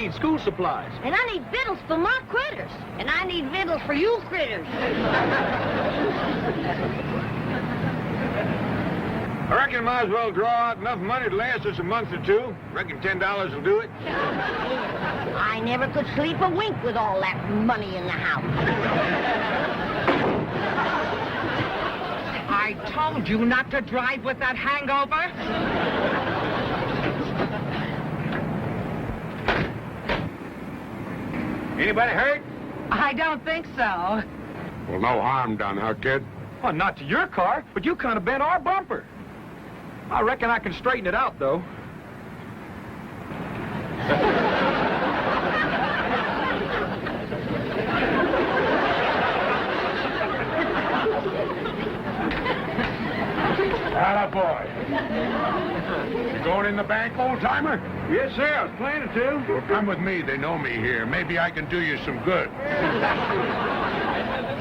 need school supplies. And I need victuals for my critters. And I need victuals for you critters. I reckon I might as well draw out enough money to last us a month or two. Reckon $10 will do it. I never could sleep a wink with all that money in the house. I told you not to drive with that hangover. Anybody hurt? I don't think so. Well, no harm done, huh, kid? Well, not to your car, but you kind of bent our bumper. I reckon I can straighten it out, though. Atta boy. You going in the bank, old-timer? Yes, sir. I was planning to. Well, come with me. They know me here. Maybe I can do you some good.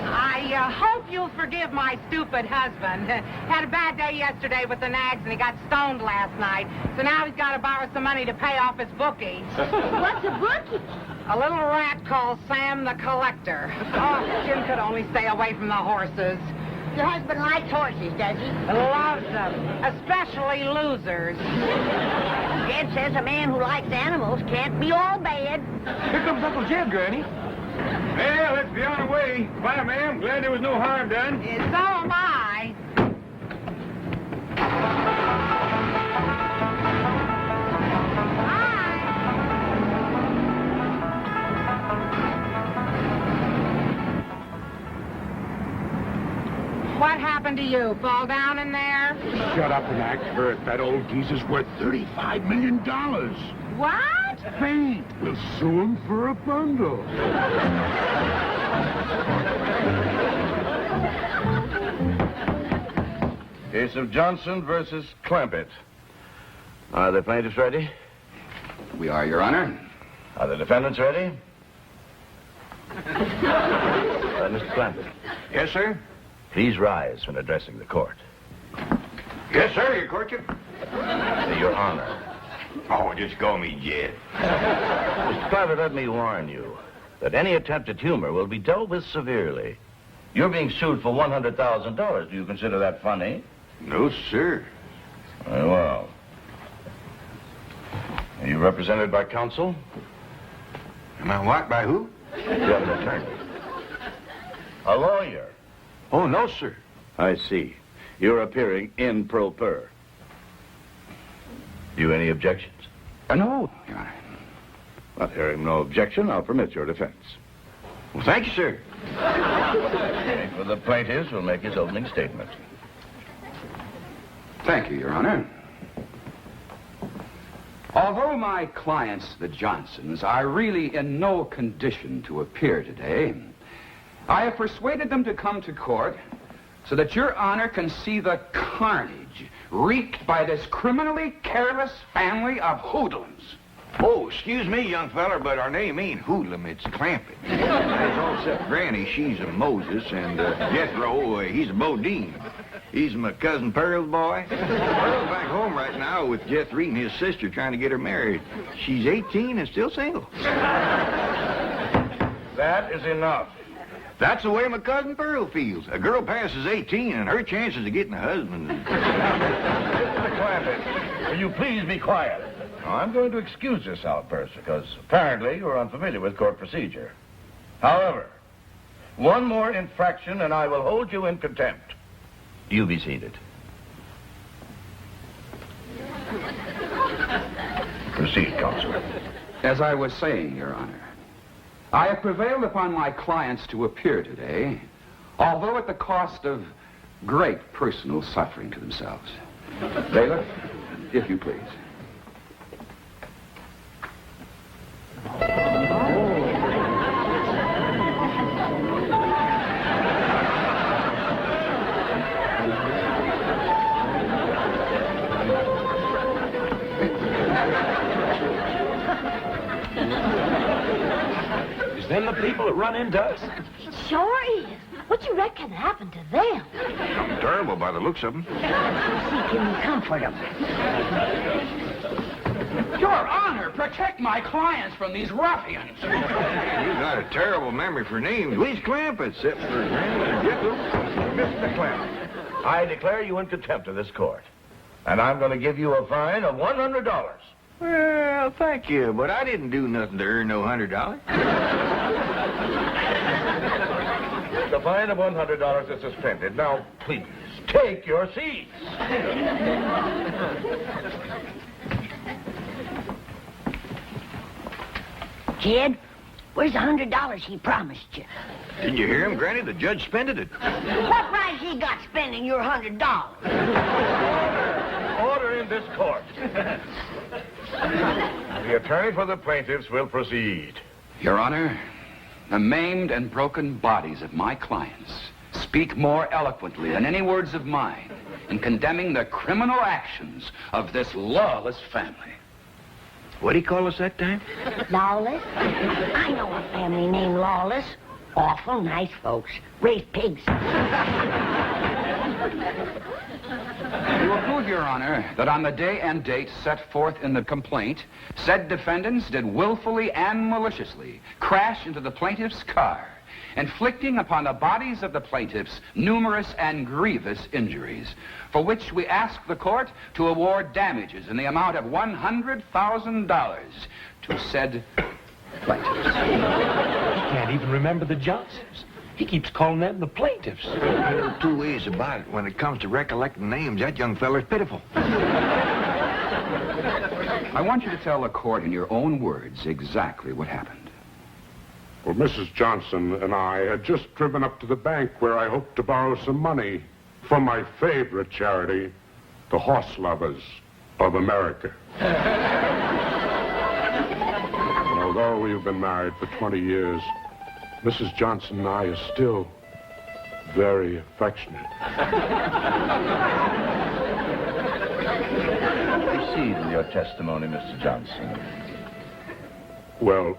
I hope you'll forgive my stupid husband. Had a bad day yesterday with the nags, and he got stoned last night. So now he's got to borrow some money to pay off his bookies. What's a bookie? A little rat called Sam the Collector. Oh, Jim could only stay away from the horses. Your husband likes horses, does he? Loves them, especially losers. Jed says a man who likes animals can't be all bad. Here comes Uncle Jed, Granny. Well, let's be on our way. Bye, ma'am. Glad there was no harm done. So am I. What happened to you? Fall down in there? Shut up and act hurt. That old geezer's worth $35 million. What? Hey, we'll sue him for a bundle. Case of Johnson versus Clampetts. Are the plaintiffs ready? We are, Your Honor. Are the defendants ready? Mr. Clampetts, Yes, sir? please rise when addressing the court. Yes, sir. Your courtship? Your Honor. Oh, just call me Jed. Mr. Clampetts, let me warn you that any attempt at humor will be dealt with severely. You're being sued for $100,000. Do you consider that funny? No, sir. Very well. Are you represented by counsel? Am I what? By who? You have an attorney. A lawyer. Oh, no, sir. I see. You're appearing in pro per. Do you any objections? No, Your Honor. Not hearing no objection, I'll permit your defense. Well, thank you, sir. For the plaintiffs will make his opening statement. Thank you, Your Honor. Although my clients, the Johnsons, are really in no condition to appear today, I have persuaded them to come to court so that Your Honor can see the carnage wreaked by this criminally careless family of hoodlums. Oh, excuse me, young feller, but our name ain't Hoodlum, it's Clampett. That's all except Granny, she's a Moses, and Jethro, he's a Bodine. He's my cousin Pearl's boy. Pearl's back home right now with DouglasIrene, his sister, trying to get her married. She's 18 and still single. That is enough. That's the way my cousin Pearl feels. A girl passes 18 and her chances of getting a husband. Mr. Clampett, will you please be quiet? Now, I'm going to excuse this outburst because apparently you're unfamiliar with court procedure. However, one more infraction and I will hold you in contempt. You be seated. Proceed, Counselor. As I was saying, Your Honor, I have prevailed upon my clients to appear today, although at the cost of great personal suffering to themselves. Bailiff, if you please. Is them the people that run into us? It sure is. What you reckon happened to them? Something terrible by the looks of them. See, can we comfort them? Your Honor, protect my clients from these ruffians. You got a terrible memory for names. We's Clampetts, except for Granny and Mr. Clampett, I declare you in contempt of this court. And I'm going to give you a fine of $100. Well, thank you, but I didn't do nothing to earn no $100. The fine of $100 is suspended. Now, please, take your seats. Kid, where's the $100 he promised you? Didn't you hear him, Granny? The judge spended it. What right he got spending your $100? Order in this court. The attorney for the plaintiffs will proceed. Your Honor, the maimed and broken bodies of my clients speak more eloquently than any words of mine in condemning the criminal actions of this lawless family. What'd he call us that time? Lawless? I know a family named Lawless. Awful nice folks. Raise pigs. You will prove, Your Honor, that on the day and date set forth in the complaint, said defendants did willfully and maliciously crash into the plaintiff's car, inflicting upon the bodies of the plaintiffs numerous and grievous injuries, for which we ask the court to award damages in the amount of $100,000 to said plaintiffs. He can't even remember the Johnsons. He keeps calling them the plaintiffs. There are two ways about it. When it comes to recollecting names, that young feller's pitiful. I want you to tell the court in your own words exactly what happened. Well, Mrs. Johnson and I had just driven up to the bank where I hoped to borrow some money from my favorite charity, the Horse Lovers of America. And although we've been married for 20 years, Mrs. Johnson and I are still very affectionate. Proceed with your testimony, Mr. Johnson. Well,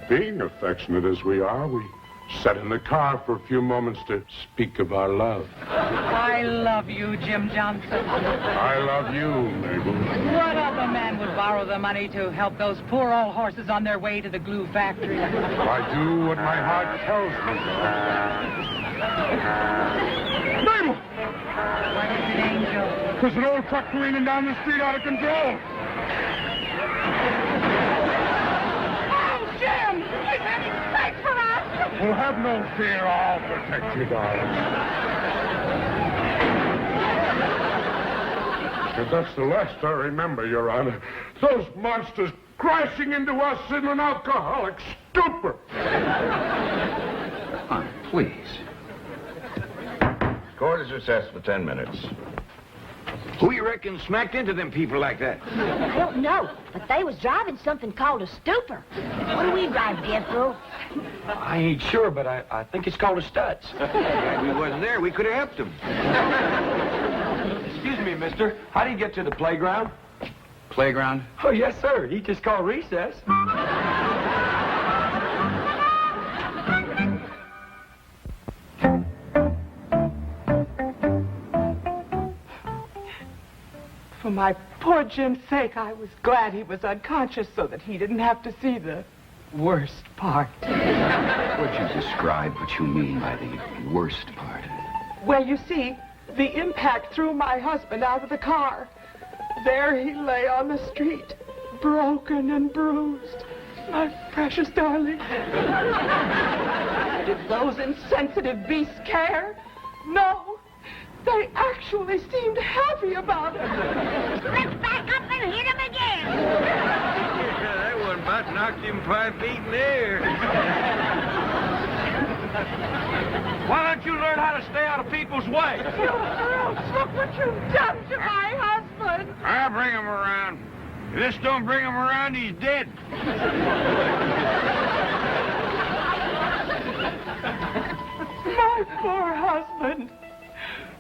being affectionate as we are, we sat in the car for a few moments to speak of our love. I love you, Jim Johnson. I love you, Mabel. What other man would borrow the money to help those poor old horses on their way to the glue factory? I do what my heart tells me. Mabel! What is it, Angel? There's an old truck careening down the street out of control. Oh, Jim! He's heading straight for us! Well, have no fear. I'll protect you, darling. And that's the last I remember, Your Honor. Those monsters crashing into us in an alcoholic stupor. Honor, please. Court is recessed for 10 minutes. Who you reckon smacked into them people like that? I don't know, but they was driving something called a stupor. What do we drive, Jethro? I ain't sure, but I think it's called a Stutz. If we wasn't there, we could have helped them. Excuse me, mister. How do you get to the playground? Playground? Oh, yes, sir. He just called recess. For my poor Jim's sake, I was glad he was unconscious so that he didn't have to see the worst part. Would you describe what you mean by the worst part? Well, you see, the impact threw my husband out of the car. There he lay on the street, broken and bruised. My precious darling. Did those insensitive beasts care? No. They actually seemed happy about it. Let's back up and hit him again. That one about knocked him 5 feet in the air. Why don't you learn how to stay out of people's way? You girls, look what you've done to my husband. I'll bring him around. If this don't bring him around, he's dead. My poor husband,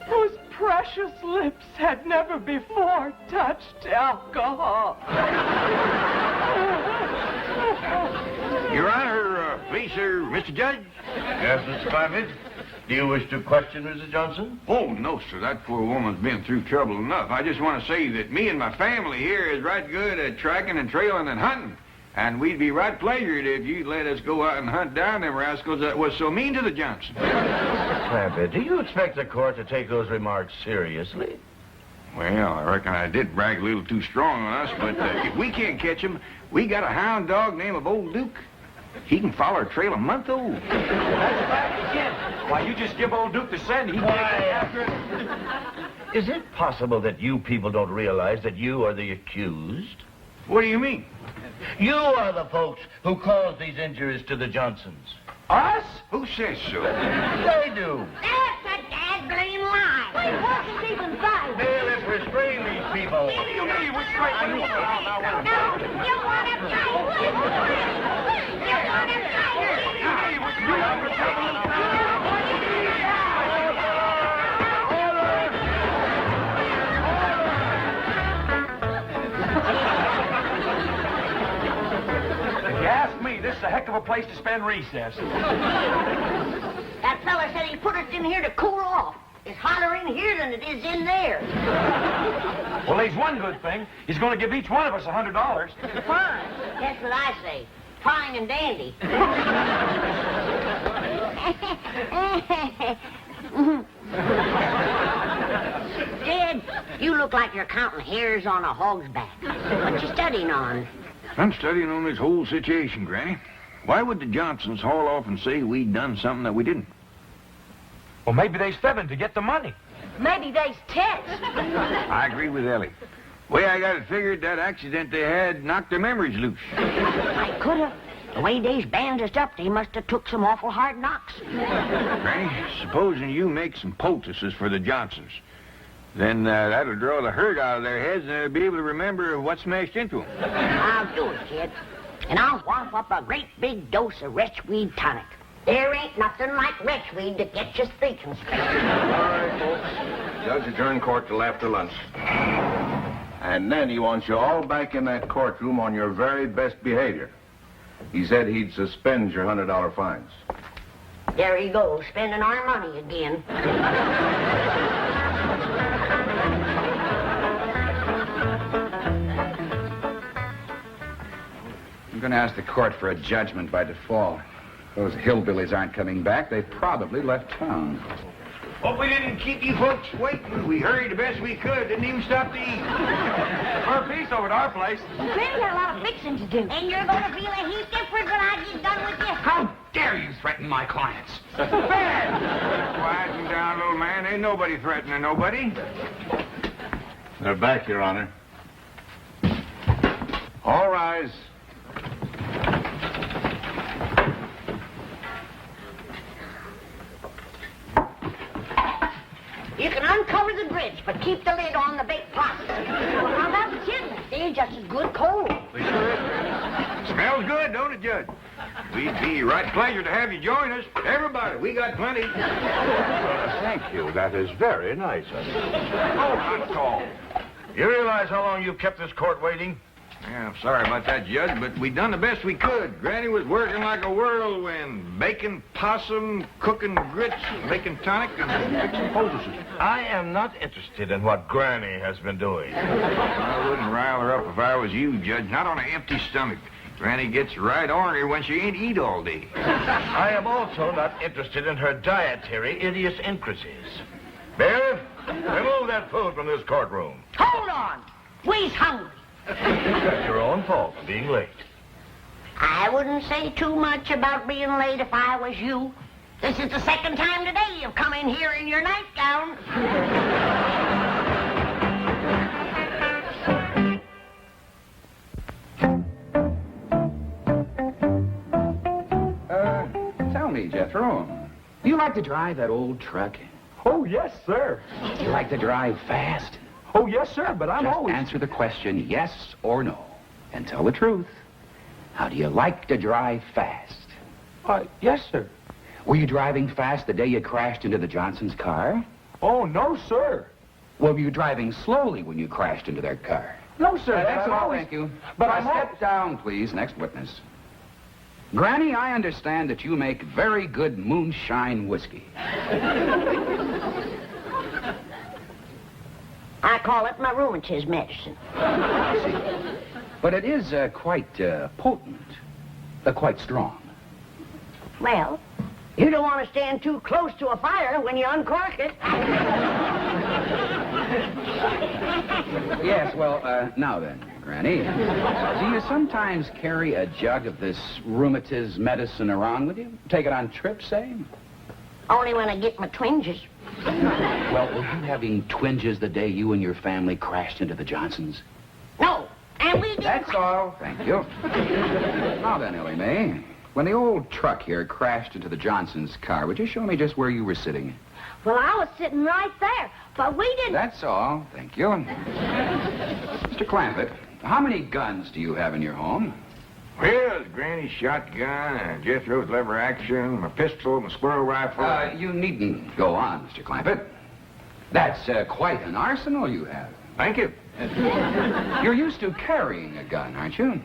whose precious lips had never before touched alcohol. Your Honor, please, sir, Mr. Judge. Yes, Mr. Clampett? Do you wish to question Mrs. Johnson? Oh, no, sir. That poor woman's been through trouble enough. I just want to say that me and my family here is right good at tracking and trailing and hunting. And we'd be right pleasured if you'd let us go out and hunt down them rascals that was so mean to the Johnsons. Clampett, do you expect the court to take those remarks seriously? Well, I reckon I did brag a little too strong on us, but if we can't catch him, we got a hound dog named Old Duke. He can follow our trail a month old. That's back again. Why, you just give Old Duke the scent, he can't get after it. Is it possible that you people don't realize that you are the accused? What do you mean? You are the folks who caused these injuries to the Johnsons. Us? Who says so? They do. That's a daggone lie. Wait, horses even fight. Bailiff, restrain these people. No, you want to fight. You want to fight. If you ask me, this is a heck of a place to spend recess. That fella said he put us in here to cool off. It's hotter in here than it is in there. Well, there's one good thing. He's going to give each one of us $100. Fine. That's what I say. Fine and dandy. Dad, you look like you're counting hairs on a hog's back. What you studying on? I'm studying on this whole situation, Granny. Why would the Johnsons haul off and say we'd done something that we didn't? Well, maybe they's fibbing to get the money. Maybe they's text. I agree with Ellie. Way I got it figured, that accident they had knocked their memories loose. I could have. The way they's bandaged up, they must have took some awful hard knocks. Granny, supposing you make some poultices for the Johnsons, then that'll draw the hurt out of their heads and they'll be able to remember what smashed into them. I'll do it, kid. And I'll whop up a great big dose of retchweed tonic. There ain't nothing like retchweed to get you thinking straight. All right, folks. Judge adjourned court till after lunch. And then he wants you all back in that courtroom on your very best behavior. He said he'd suspend your $100 fines. There he goes, spending our money again. I'm going to ask the court for a judgment by default. Those hillbillies aren't coming back. They probably left town. Hope we didn't keep you folks waiting. We hurried the best we could. Didn't even stop to eat. For a piece over at our place. Granny got a lot of fixing to do. And you're going to feel a heap different when I get done with you. How dare you threaten my clients? Quieten down, little man. Ain't nobody threatening nobody. They're back, Your Honor. All rise. You can uncover the bridge, but keep the lid on the baked pasta. How about the chitlins? They're just as good cold. Smells good, don't it, Judge? We'd be right pleasure to have you join us. Everybody, we got plenty. Thank you. That is very nice of you. Oh, not at all. You realize how long you've kept this court waiting? Yeah, I'm sorry about that, Judge, but we done the best we could. Granny was working like a whirlwind, baking possum, cooking grits, making tonic, and fixing poultices. I am not interested in what Granny has been doing. I wouldn't rile her up if I was you, Judge. Not on an empty stomach. Granny gets right ornery when she ain't eat all day. I am also not interested in her dietary idiosyncrasies. Bailiff, remove that food from this courtroom. Hold on. We's hungry. That's your own fault for being late. I wouldn't say too much about being late if I was you. This is the second time today you've come in here in your nightgown. Tell me, Jethro, do you like to drive that old truck? Oh, yes, sir. Do you like to drive fast? Oh, yes, sir, but I'm Just always... answer the question yes or no, and tell the truth. How do you like to drive fast? Yes, sir. Were you driving fast the day you crashed into the Johnsons' car? Oh, no, sir. Well, were you driving slowly when you crashed into their car? No, sir. That's I'm all, always... thank you. But Now I'm step always... down, please. Next witness. Granny, I understand that you make very good moonshine whiskey. I call it my rheumatism medicine. I see. But it is quite potent, quite strong. Well, you don't want to stand too close to a fire when you uncork it. Yes, well, now then, Granny, do you sometimes carry a jug of this rheumatism medicine around with you? Take it on trips, say? Only when I get my twinges. Well, were you having twinges the day you and your family crashed into the Johnsons? No, and we didn't. That's all, thank you. Now then, Ellie Mae, when the old truck here crashed into the Johnsons' car, would you show me just where you were sitting? Well, I was sitting right there, but we didn't. That's all, thank you. Mr. Clampett, how many guns do you have in your home? Well, Granny's shotgun, and Jethro's lever action, my pistol, my squirrel rifle. You needn't go on, Mr. Clampett. That's quite an arsenal you have. Thank you. You're used to carrying a gun, aren't you?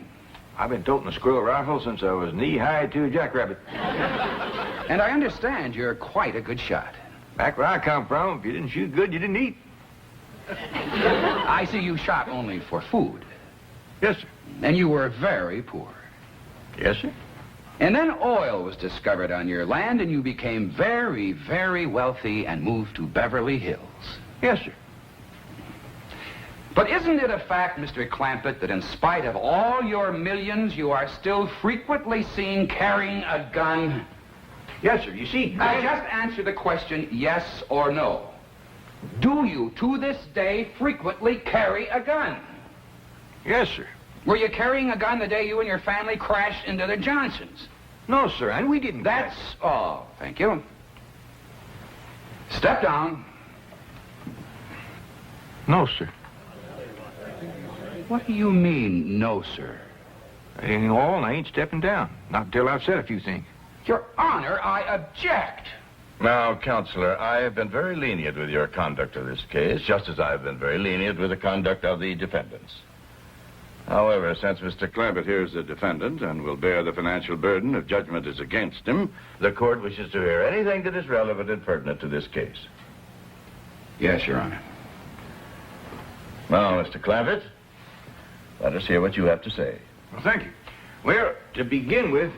I've been toting a squirrel rifle since I was knee-high to a jackrabbit. And I understand you're quite a good shot. Back where I come from, if you didn't shoot good, you didn't eat. I see you shot only for food. Yes, sir. And you were very poor. Yes, sir. And then oil was discovered on your land, and you became very, very wealthy and moved to Beverly Hills. Yes, sir. But isn't it a fact, Mr. Clampett, that in spite of all your millions, you are still frequently seen carrying a gun? Yes, sir. You see, Just answer the question, yes or no. Do you, to this day, frequently carry a gun? Yes, sir. Were you carrying a gun the day you and your family crashed into the Johnsons? No, sir, and we didn't. That's all. Thank you. Step down. No, sir. What do you mean, no, sir? That ain't all, and I ain't stepping down. Not until I've said a few things. Your Honor, I object. Now, Counselor, I have been very lenient with your conduct of this case, just as I have been very lenient with the conduct of the defendants. However, since Mr. Clampett here is the defendant and will bear the financial burden if judgment is against him, the court wishes to hear anything that is relevant and pertinent to this case. Yes, Your Honor. Now, Mr. Clampett, let us hear what you have to say. Well, thank you. Well, to begin with,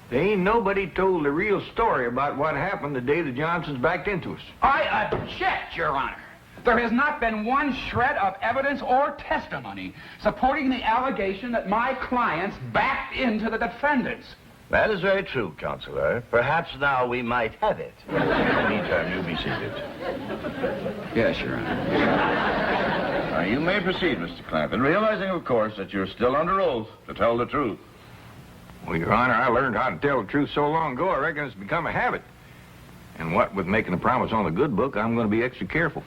there ain't nobody told the real story about what happened the day the Johnsons backed into us. I object, Your Honor. There has not been one shred of evidence or testimony supporting the allegation that my clients backed into the defendants. That is very true, Counselor. Perhaps now we might have it. In the meantime, you be seated. Yes, Your Honor. Now, you may proceed, Mr. Clampett, realizing, of course, that you're still under oath to tell the truth. Well, Your Honor, I learned how to tell the truth so long ago, I reckon it's become a habit. And what with making a promise on the good book, I'm going to be extra careful.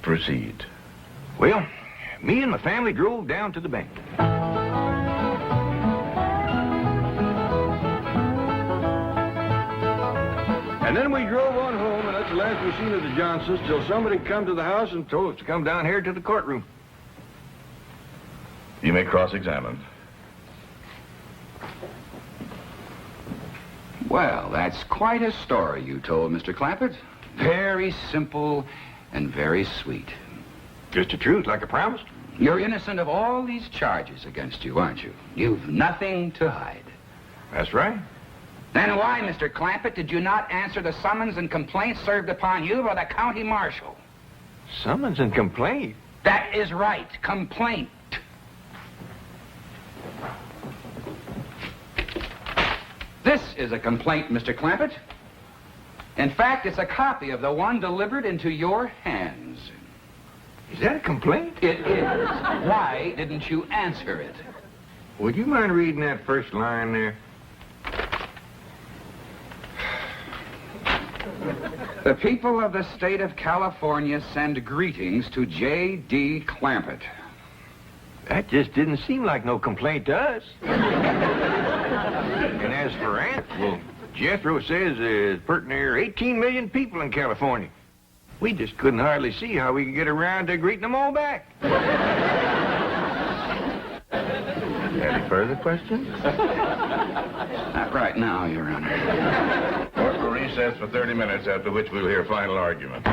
Proceed. Well, me and my family drove down to the bank. And then we drove on home, and that's the last we seen of the Johnsons till somebody come to the house and told us to come down here to the courtroom. You may cross-examine. Well, that's quite a story you told, Mr. Clampett. Very simple and very sweet. Just the truth, like I promised. You're innocent of all these charges against you, aren't you? You've nothing to hide. That's right. Then why, Mr. Clampett, did you not answer the summons and complaint served upon you by the county marshal? Summons and complaint? That is right, complaint. This is a complaint, Mr. Clampett. In fact, it's a copy of the one delivered into your hands. Is that a complaint? It is. Why didn't you answer it? Would you mind reading that first line there? The people of the state of California send greetings to J.D. Clampett. That just didn't seem like no complaint to us. And as for Aunt, well, Jethro says there's pretty near 18 million people in California. We just couldn't hardly see how we could get around to greeting them all back. That Further questions? Not right now, Your Honor. Court will recess for 30 minutes, after which we'll hear final argument.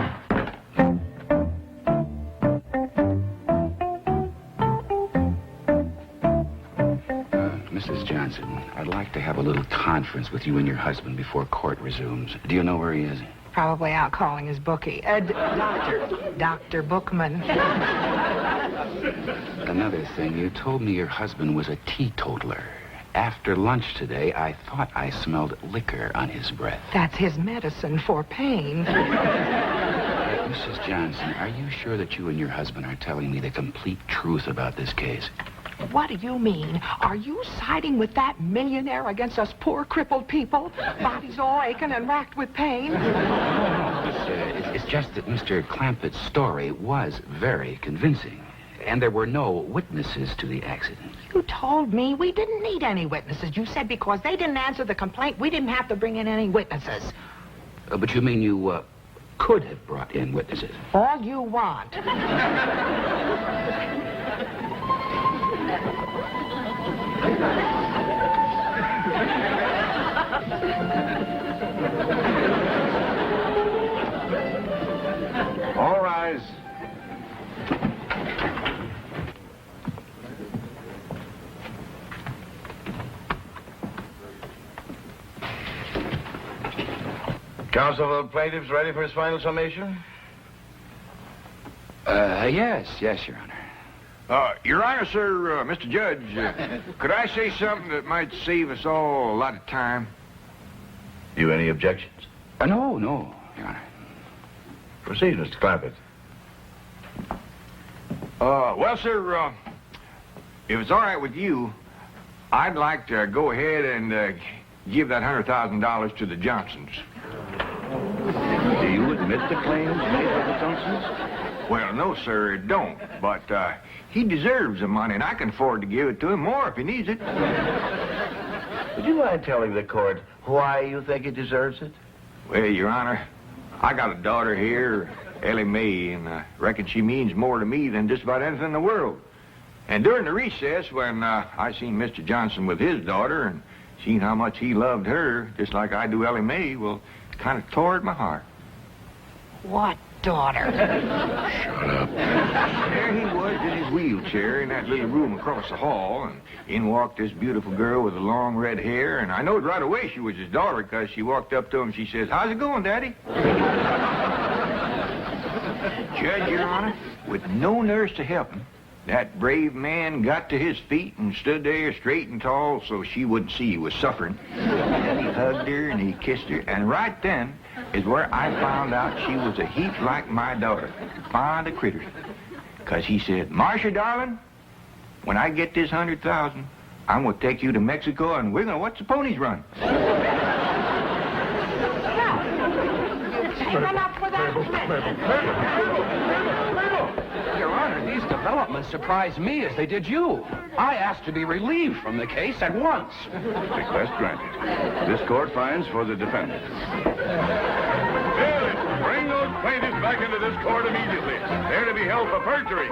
Mrs. Johnson, I'd like to have a little conference with you and your husband before court resumes. Do you know where he is? Probably out calling his bookie. Dr. Bookman. Another thing, you told me your husband was a teetotaler. After lunch today, I thought I smelled liquor on his breath. That's his medicine for pain. Mrs. Johnson, are you sure that you and your husband are telling me the complete truth about this case? What do you mean? Are you siding with that millionaire against us poor crippled people? Bodies all aching and racked with pain? It's just that Mr. Clampetts' story was very convincing. And there were no witnesses to the accident. You told me we didn't need any witnesses. You said because they didn't answer the complaint, we didn't have to bring in any witnesses. But you mean you could have brought in witnesses? All you want. All rise. Counsel for the plaintiffs ready for his final summation? Yes, Your Honor. Your Honor, sir, Mr. Judge, could I say something that might save us all a lot of time? You any objections? No, Your Honor. Proceed, Mr. Clampett. Well, sir, if it's all right with you, I'd like to go ahead and give that $100,000 to the Johnsons. Do you admit the claims made by the Johnsons? Well, no, sir, it don't. But he deserves the money, and I can afford to give it to him more if he needs it. Would you mind telling the court why you think he deserves it? Well, Your Honor, I got a daughter here, Ellie Mae, and I reckon she means more to me than just about anything in the world. And during the recess, when I seen Mr. Johnson with his daughter and seen how much he loved her, just like I do Ellie Mae, well, it kind of tore at my heart. What daughter? Shut up. There he was in his wheelchair in that little room across the hall, and in walked this beautiful girl with the long red hair, and I knowed right away she was his daughter because she walked up to him and she says, "How's it going, Daddy?" Judge, Your Honor, with no nurse to help him, that brave man got to his feet and stood there straight and tall so she wouldn't see he was suffering. And he hugged her and he kissed her, and right then is where I found out she was a heap like my daughter, fond of critters. Because he said, "Marcia, darling, when I get this $100,000, I'm going to take you to Mexico and we're going to watch the ponies run." Run up for that. Your Honor, these developments surprised me as they did you. I asked to be relieved from the case at once. Request granted. This court finds for the defendant. Bailiff, bring those plaintiffs back into this court immediately. They're to be held for perjury.